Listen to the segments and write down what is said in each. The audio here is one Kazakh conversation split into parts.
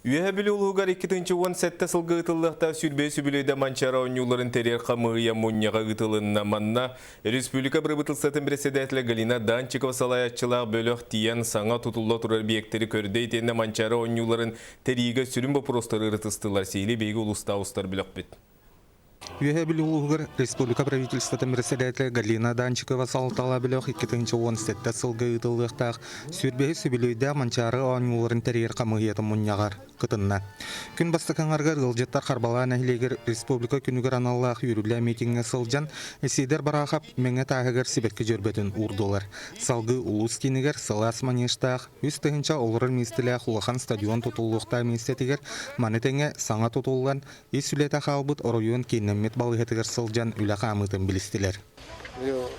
Üye bili uluğgar 2017 sılgı ıtıllıqta sürbe sübülüyde mançara onyuların terir qamıya munyağa ıtılınna manna Respublika Bırıbıtılsatın presidentli Galina Dançikova salayatçılığa bölük diyen sana tutulda turar biyekteri körde etenne mançara onyuların teriğe sürüm boprostları ırıtıstılar seyli beygi ulusta ustar bilok bit. Üye Uluğgar Республика правительствотын председателі Галина Данчикова салтала біліқ 2017 сылғы ұтылықтақ сүрбеғі сөбілейді манчары оңыларын тәрер қамығеті мұнияғар қытынна. Күн бастықанғарғар ғылжеттар қарбалан әхілегер Республика күнігер аналлақ үйрілі митингі сылжан әсейдер барақап мәңі тағығар себеткі жүрбетін ұрдылар. Салғы ұлыс кенігер сылас манештақ үз тұхынша олырыр местілі құлақан стадион тұтылықта местетігер манетеңе саңа тұтылған ес-үлеті қалбыт оройын кенемет балығетігер сылжан үлі қамытын білістілер.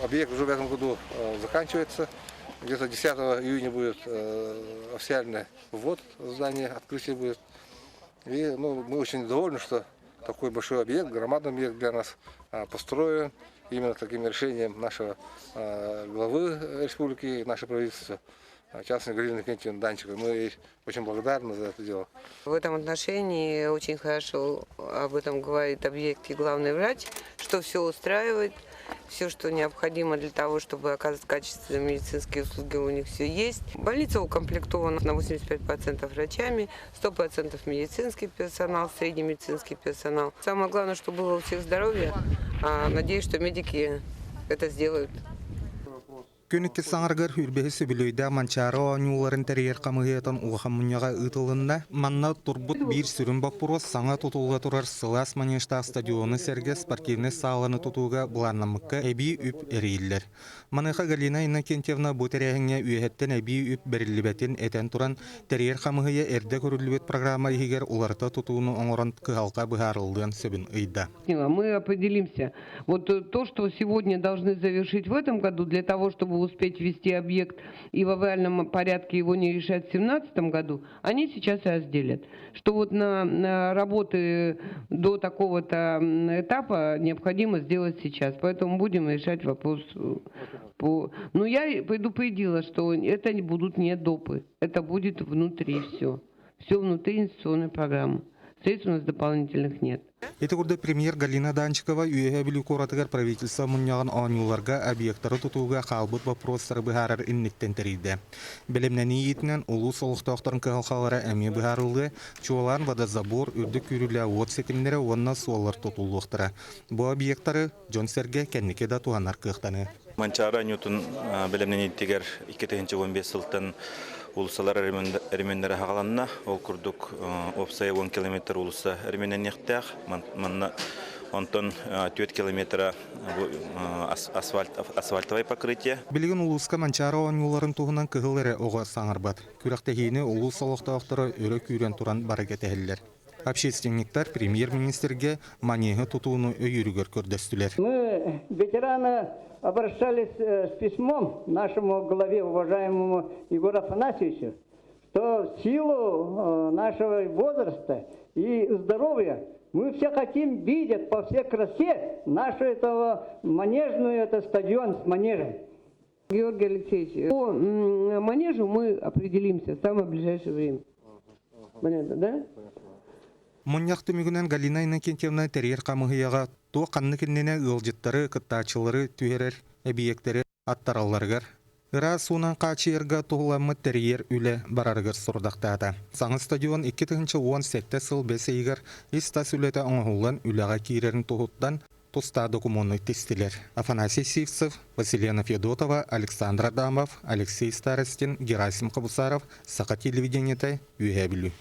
Объект уже в этом году заканчивается. Где-то 10 июня будет официальный ввод здания, открытие будет. И мы очень довольны, что такой большой объект, громадный объект для нас построен именно таким решением нашего главы республики, нашего правительства, частной Галины Кентьевны Данчиковой. Мы ей очень благодарны за это дело. В этом отношении очень хорошо об этом говорит объект и главный врач, что все устраивает. Все, что необходимо для того, чтобы оказывать качественные медицинские услуги, у них все есть. Больница укомплектована на 85% врачами, 100% медицинский персонал, средний медицинский персонал. Самое главное, что было у всех здоровье. Надеюсь, что медики это сделают. Көнікке саңарғар хүрбеғі сөбілейді манчары оңыларын тәрер қамығетен ұлған мұнyaға ұтылында манна тұрбыт бір сүрін баппырос саңа тұтылға тұрар сылас манештақ стадионы сәрге спортивны сағаланы тұтуға бұланнамыққа әбі үп әрейілдер. Маныға Галина Иннокентьевна бұтәрәңе үйәттен әбі үп бәрілібәтін әтен тұран тәрер қамығыя әрді көрілібет программа егер оларта тұтуыны оңыран қығалқа бұхарылдың сөбін ұйда. Мы определимся. Вот то, что сегодня должны завершить в этом году, для того, чтобы успеть ввести объект и в авральном порядке его не решать в 2017 году, они сейчас и разделят. Что вот на работы до такого-то этапа необходимо сделать сейчас. Поэтому будем решать вопрос. Но я предупредила, что это не будут не допы. Это будет внутри все. Все внутри инвестиционной программы. Средств у нас дополнительных нет. Эти годы премьер Галина Данчикова үйе білі коратығар правительство мұняған оңыларға объекттары тұтуға қалбыт вопростары бұхарар иннеттен тәрейді. Білімнәні етінен ұлы солықтақтарын қығалқалары әме бұхарылды, чуалан водозабор, үрдік үрілі от сетімдері онына суалар тұтулықтыры. Бұл объекттары Джон Серге кәннеке да туғанар қықтаны. Манчара Ньютон білімнәні еттігер 2015 сылтын улусалар әрмендері хағаланна, ол күрдік опсай 10 километр улуса әрменен ектәқ, манна онтон 4 километра асфальтовай покрытие. Білген улуска манчара оңыларын туғынан кығылары оға саңырбат. Күрақтағейіне улус олықтақтары өрі күйрен тұран барыға тәхілілер. Общественниктар премьер-министрге манеғы тұтуыны өйірігер көрдестілер. Мы, ветераны, обращались с письмом нашему главе, уважаемому Егору Афанасьевичу, что в силу нашего возраста и здоровья мы все хотим видеть по всей красе нашу этого манежную, это стадион с манежем. Георгий Алексеевич, по манежу мы определимся в самое ближайшее время. Понятно, да? Мұнyaқты мүгінен Галина Иннокентьевна тәрер қамығыяға туы қанны кеннене ұлжыттары, қыттачылары, түйерер, әбиектері аттараларғар. Ыра суынан қачыерға тұғыламы тәрер үлі барарғыр сұрдақтады. Саңы стадион 2018 сыл бәсейгір истас үлеті оңғылан үліға кейрерін тұғыттан тұста документный тестилер. Афанасий Сивцев, Василена Федотова, Александр Адамов, Алексей Старостин, Герасим Кабусаров, Сақа телевидениеті үйе білу.